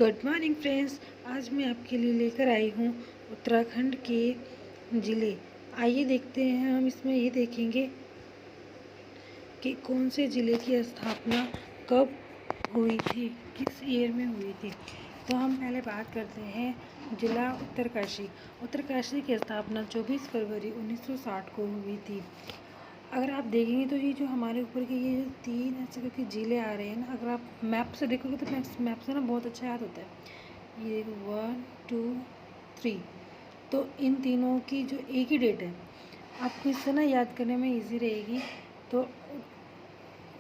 Good morning friends. आज मैं आपके लिए लेकर आई हूँ उत्तराखंड के ज़िले। आइए देखते हैं, हम इसमें ये देखेंगे कि कौन से ज़िले की स्थापना कब हुई थी, किस ईयर में हुई थी। तो हम पहले बात करते हैं ज़िला उत्तरकाशी। उत्तरकाशी की स्थापना 24 फरवरी 1960 को हुई थी। अगर आप देखेंगे तो ये जो हमारे ऊपर के ये जो तीन ऐसे करके ज़िले आ रहे हैं ना, अगर आप मैप से देखोगे तो मैप से ना बहुत अच्छा याद होता है। ये देखो 1 2 3, तो इन तीनों की जो एक ही डेट है, आपको इससे ना याद करने में इजी रहेगी। तो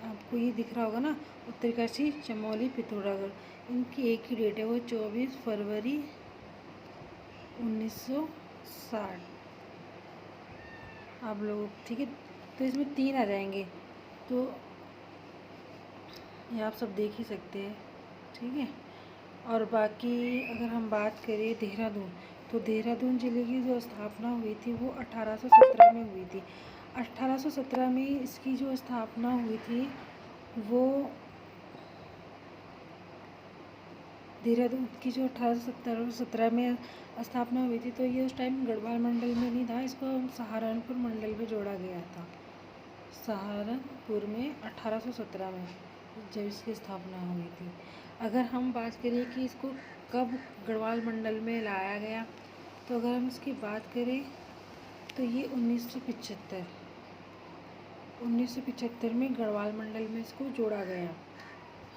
आपको ये दिख रहा होगा ना, उत्तरकाशी, चमोली, पिथौरागढ़, इनकी एक ही डेट है, वो 24 फरवरी 1960। आप लोग ठीक है, तो इसमें तीन आ जाएंगे, तो ये आप सब देख ही सकते हैं, ठीक है। और बाकी अगर हम बात करें देहरादून, तो देहरादून ज़िले की जो स्थापना हुई थी वो 1817 में हुई थी। 1817 में इसकी जो स्थापना हुई थी वो देहरादून की जो 1817 में स्थापना हुई थी, तो ये उस टाइम गढ़वाल मंडल में नहीं था, इसको सहारनपुर मंडल में जोड़ा गया था। सहारनपुर में 1817 में जब इसकी स्थापना हुई थी। अगर हम बात करें कि इसको कब गढ़वाल मंडल में लाया गया, तो अगर हम इसकी बात करें तो ये 1975 में गढ़वाल मंडल में इसको जोड़ा गया।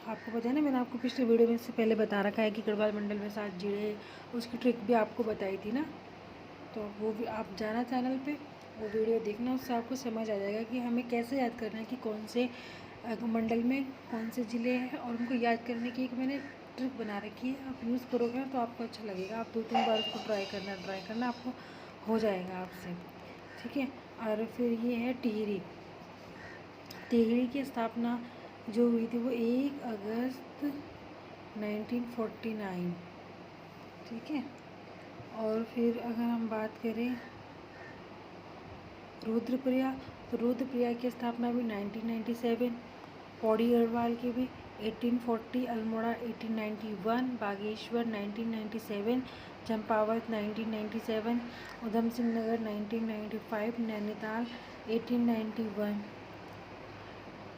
आपको पता है ना, मैंने आपको पिछले वीडियो में इससे पहले बता रखा है कि गढ़वाल मंडल में 7 जिले, उसकी ट्रिक भी आपको बताई थी ना। तो वो भी आप जाना चैनल पे, वो वीडियो देखना, उससे आपको समझ आ जाएगा कि हमें कैसे याद करना है कि कौन से मंडल में कौन से ज़िले हैं। और उनको याद करने की एक मैंने ट्रिक बना रखी है, आप यूज़ करोगे ना तो आपको अच्छा लगेगा। आप 2-3 बार उसको ट्राई करना, आपको हो जाएगा आपसे, ठीक है। और फिर ये है टिहरी। टिहरी की स्थापना जो हुई थी वो 1 अगस्त 1949, ठीक है। और फिर अगर हम बात करें रुद्रप्रयाग, तो रुद्रप्रयाग की स्थापना भी 1997, पौड़ी गढ़वाल की भी 1840, अल्मोड़ा 1891, बागेश्वर 1997, चंपावत 1997, उधम सिंह नगर 1995, नैनीताल 1891।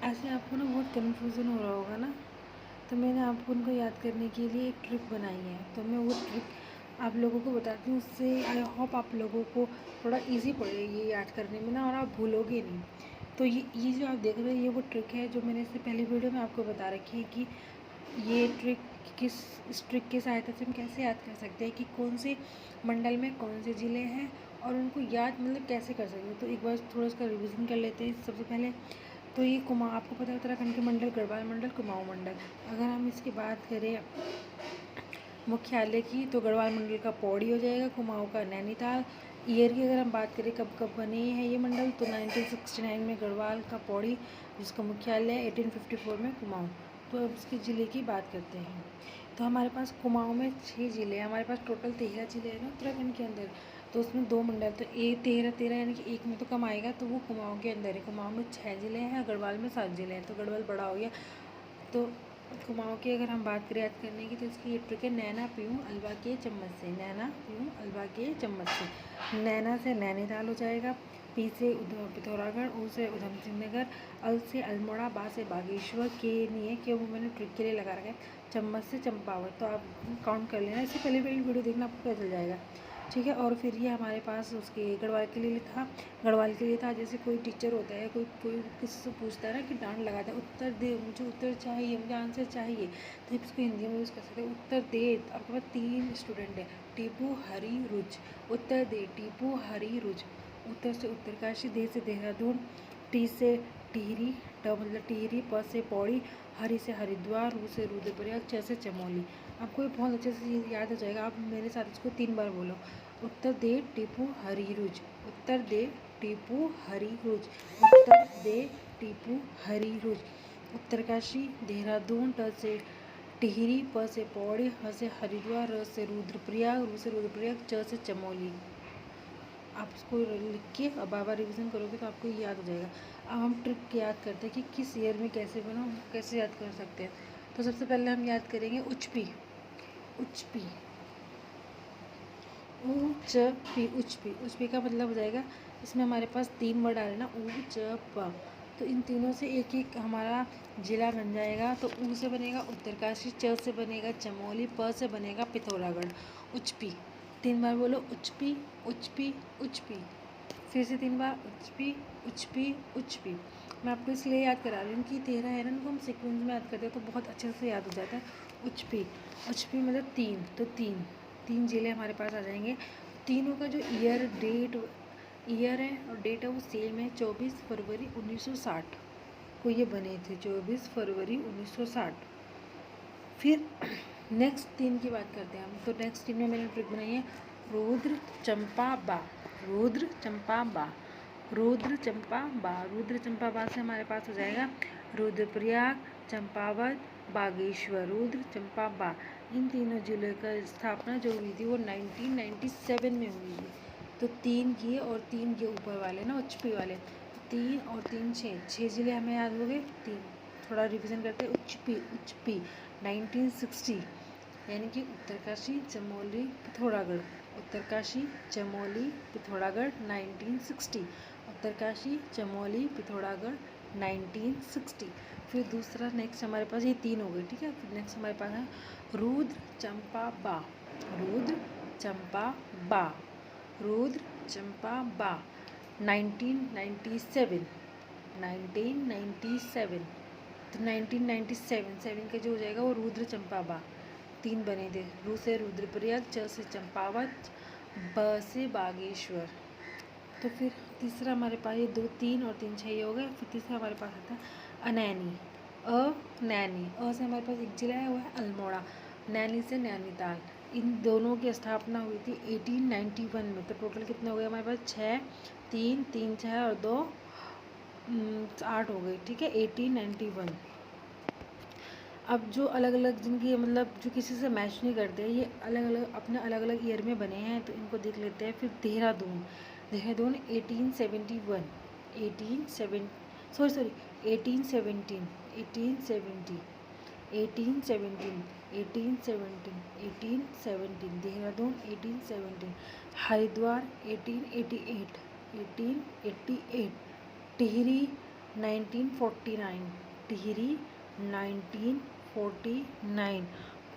ऐसे आपको ना बहुत कन्फ्यूज़न हो रहा होगा ना, तो मैंने आपको उनको याद करने के लिए एक ट्रिक बनाई है, तो मैं वो ट्रिक आप लोगों को बताती हूँ। उससे आई होप आप लोगों को थोड़ा इजी पड़ेगी ये याद करने में ना, और आप भूलोगे नहीं। तो ये जो आप देख रहे हैं ये वो ट्रिक है जो मैंने इससे पहले वीडियो में आपको बता रखी है कि ये ट्रिक इस ट्रिक की सहायता से हम कैसे याद कर सकते हैं कि कौन से मंडल में कौन से ज़िले हैं, और उनको याद मतलब कैसे कर सकते हैं। तो एक बार थोड़ा इसका रिविज़न कर लेते हैं। सबसे पहले तो ये कुमाऊँ, आपको पता है उत्तराखंड के मंडल गढ़वाल मंडल, कुमाऊँ मंडल। अगर हम इसकी बात करें मुख्यालय की, तो गढ़वाल मंडल का पौड़ी हो जाएगा, कुमाऊँ का नैनीताल। ईयर की अगर हम बात करें कब कब बने हैं ये मंडल, तो 1969 में गढ़वाल का पौड़ी, जिसका मुख्यालय है 1854 में कुमाऊँ। तो अब इसके ज़िले की बात करते हैं। तो हमारे पास कुमाऊँ में 6 ज़िले हैं, हमारे पास टोटल 13 ज़िले हैं ना उत्तराखंड के अंदर। तो उसमें 2 मंडल, तो 13 यानी कि एक में तो कम आएगा, तो वो कुमाऊँ के अंदर है। कुमाऊँ में 6 ज़िले हैं, गढ़वाल में 7 ज़िले हैं, तो गढ़वाल बड़ा हो गया। तो कुमाऊँ की अगर हम बात करें याद करने की, तो इसकी ये ट्रिक है, नैना पीऊँ अलवा के चम्मच से, नैना पीऊँ अलवा के चम्मच से। नैना से नैनीताल हो जाएगा, पी से पिथौरागढ़, ऊ से उधम सिंह नगर, अल से अल्मोड़ा, बा से बागेश्वर, के नहीं है, कि वो मैंने ट्रिक के लिए लगा रखा है, चम्मच से चंपावत। तो आप काउंट कर लेना, इससे पहले वीडियो देखना, आपको पता चल जाएगा, ठीक है। और फिर ये हमारे पास उसके गढ़वाल के लिए था। गढ़वाल के लिए था, जैसे कोई टीचर होता है, कोई किसी से पूछता है ना कि डांट लगाता है, उत्तर दे, मुझे उत्तर चाहिए, मुझे आंसर चाहिए, तो इसको हिंदी में यूज़ कर सकते हैं, उत्तर दे। आपके पास 3 स्टूडेंट है, टीपू, हरी, रुच। उत्तर दे, टीपू, हरी, रुच। उत्तर से उत्तरकाशी, दे से देहरादून, टी से टिहरी, ट मतलब टिहरी, प से पौड़ी, हरी से हरिद्वार, रू से रुद्रप्रयाग, च से चमोली। आपको ये बहुत अच्छे से याद हो जाएगा। आप मेरे साथ इसको 3 बार बोलो, उत्तर दे, टीपू, हरी, रुच। उत्तर दे, टीपू, हरी, रुच। उत्तर दे, टीपू, हरी, रुच। उत्तरकाशी, देहरादून, ट से टिहरी, प से पौड़ी, ह से हरिद्वार, र से रुद्रप्रयाग, रू से रुद्रप्रयाग, च से चमोली। आप इसको लिख के और बार बार रिविज़न करोगे तो आपको याद हो जाएगा। अब हम ट्रिक याद करते हैं कि किस ईयर में कैसे बना, कैसे याद कर सकते हैं। तो सबसे पहले हम याद करेंगे उचपी। उचपी, उचपी का मतलब हो जाएगा, इसमें हमारे पास 3 वर्ड आ रहे हैं ना, ऊ च प, तो इन तीनों से एक एक हमारा जिला बन जाएगा। तो ऊ से बनेगा उत्तरकाशी, च से बनेगा चमोली, प से बनेगा पिथौरागढ़। उचपी, 3 बार बोलो, उचपी उचपी उचपी, फिर से 3 बार, उचपी उचपी उचपी। मैं आपको इसलिए याद करा रही हूँ कि 13 है ना, उनको हम सीक्वेंस में याद करते हैं तो बहुत अच्छे से याद हो जाता है। उचपी, उचपी मतलब 3, तो 3 जिले हमारे पास आ जाएंगे। तीनों का जो ईयर है और डेट है वो सेम है, 24 फरवरी 1960 को ये बने थे, 24 फरवरी 1960। फिर नेक्स्ट 3 की बात करते हैं हम। तो नेक्स्ट 3 में मैंने ट्रिक बनाई है, रुद्र चंपा बा, रुद्र चंपा बा, रुद्र चंपा बा। रुद्र चंपा बा से हमारे पास हो जाएगा रुद्रप्रयाग, चंपावत, बागेश्वर। रुद्र चंपा बा, इन तीनों जिलों का स्थापना जो हुई थी वो 1997 में हुई थी। तो 3 ये और 3 के ऊपर वाले ना, उचपी वाले, 3 और 3 6 जिले हमें याद हो गए। 3 थोड़ा रिवीजन करते हैं। उचपी 1960, यानी कि उत्तरकाशी, चमोली, पिथौरागढ़। उत्तरकाशी, चमोली, पिथौरागढ़ 1960। उत्तरकाशी, चमोली, पिथौरागढ़ 1960। फिर दूसरा नेक्स्ट हमारे पास ये 3 हो गए, ठीक है। फिर नेक्स्ट हमारे पास है रुद्र चंपा बा, रुद्र चंपा बा, रुद्र चंपा बा 1997, 1997। तो 1997 7 का जो हो जाएगा वो रुद्र चंपा बा। 3 बने थे, रू से रुद्रप्रयाग, च से चंपावत, ब से बागेश्वर। तो फिर तीसरा हमारे पास ये 2 3 और 3 6 हो गए। फिर तीसरा हमारे पास आता है अनैनी, नैनी। से हमारे पास एक जिला है वो है अल्मोड़ा, नैनी से नैनीताल। इन दोनों की स्थापना हुई थी 1891 में। तो टोटल कितने हो गए हमारे पास, 6 3 3 6 और 2 8 हो गए, ठीक है, 1891। अब जो अलग अलग जिनकी मतलब जो किसी से मैच नहीं करते, ये अलग अलग अपने अलग अलग ईयर में बने हैं, तो इनको देख लेते हैं। फिर देहरादून 1871, 1870 1817 1817 1817 देहरादून 1817। हरिद्वार 1888, 1888। टिहरी 1949, टिहरी 1949।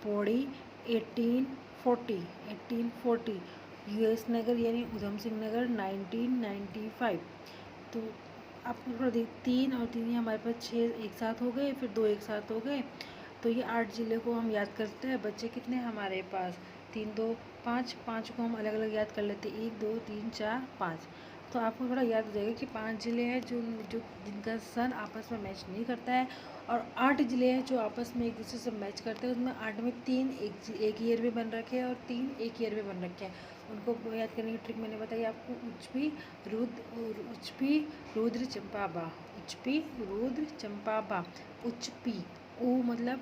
पौड़ी 1840, 1840। यूएस नगर यानी उधम सिंह नगर 1995। तो आपको थोड़ा देख, 3 और 3 हमारे पास 6 एक साथ हो गए, फिर 2 एक साथ हो गए। तो ये 8 जिले को हम याद करते हैं। बच्चे कितने हमारे पास, 3 2 5, 5 को हम अलग अलग याद कर लेते हैं, 1 2 3 4 5। तो आपको थोड़ा याद हो जाएगा कि 5 जिले हैं जो जो जिनका सन आपस में मैच नहीं करता है, और 8 जिले हैं जो आपस में एक दूसरे से मैच करते हैं। उसमें 8 में 3 एक ईयर में बन रखे हैं और 3 एक ईयर में बन रखे हैं। उनको याद करने की ट्रिक मैंने बताई आपको। उचपी रुद्र चंपा बा, उचपी रुद्र चंपा बा। उचपी, ओ मतलब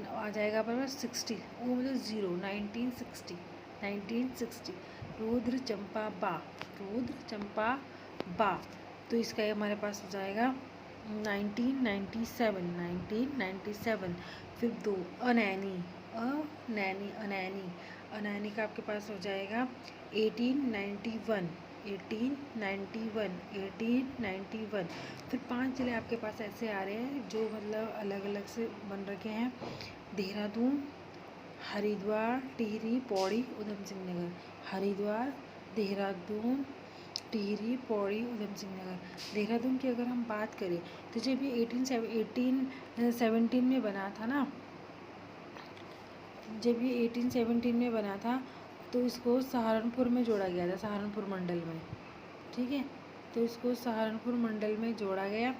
आ जाएगा पर 60, ओ मतलब 0, 1960, 1960। रुद्र चंपा बा, रुद्र चंपा बा। तो इसका ये हमारे पास हो जाएगा 1997, 1997। फिर 2 अनैनी, अनैनी का आपके पास हो जाएगा 1891, 1891, 1891। फिर 5 जिले आपके पास ऐसे आ रहे हैं जो मतलब अलग अलग से बन रखे हैं। देहरादून, हरिद्वार, टिहरी, पौड़ी, उधम सिंह नगर। हरिद्वार, देहरादून, टिहरी, पौड़ी, उधम सिंह नगर। देहरादून की अगर हम बात करें तो जब ये 1817 में बना था ना, जब ये 1817 में बना था तो इसको सहारनपुर में जोड़ा गया था, सहारनपुर मंडल में, ठीक है। तो इसको सहारनपुर मंडल में जोड़ा गया।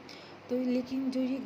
तो लेकिन जो ये